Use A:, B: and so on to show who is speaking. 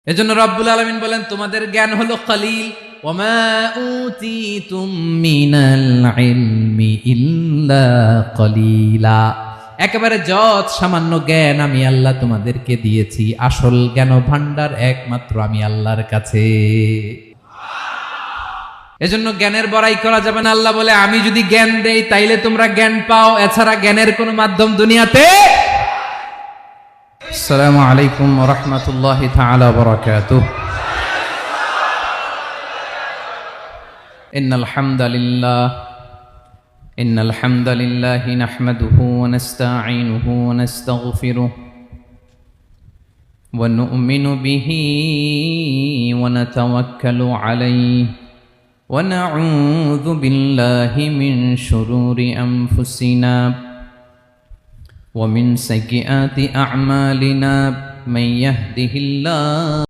A: এজন্য রব্বুল আলামিন বলেন তোমাদের জ্ঞান হলো কলিল, ওয়ামা উতিতুম মিনাল ইলমি ইল্লা কলিলা। একেবারে যত সামান্য জ্ঞান আমি আল্লাহ তোমাদেরকে দিয়েছি, আসল জ্ঞান ভান্ডার একমাত্র আমি আল্লাহর কাছে। এজন্য জ্ঞানের বড়াই করা যাবে না। আল্লাহ বলে আমি যদি জ্ঞান দেই তাইলে তোমরা জ্ঞান পাও, এছাড়া জ্ঞানের কোনো মাধ্যম দুনিয়াতে। আসসালামু আলাইকুম ওয়া রাহমাতুল্লাহি তাআলা ওয়া বারাকাতুহু। ইন্নাল হামদালিল্লাহি নাহমাদুহু ওয়া নাস্তাঈনুহু ওয়া নাস্তাগফিরুহ ওয়া নু'মিনু বিহি ওয়া নাতাওয়াক্কালু আলাইহি ওয়া নাউযু বিল্লাহি মিন শুরুরি আনফুসিনা ومن سيئات أعمالنا من يهده الله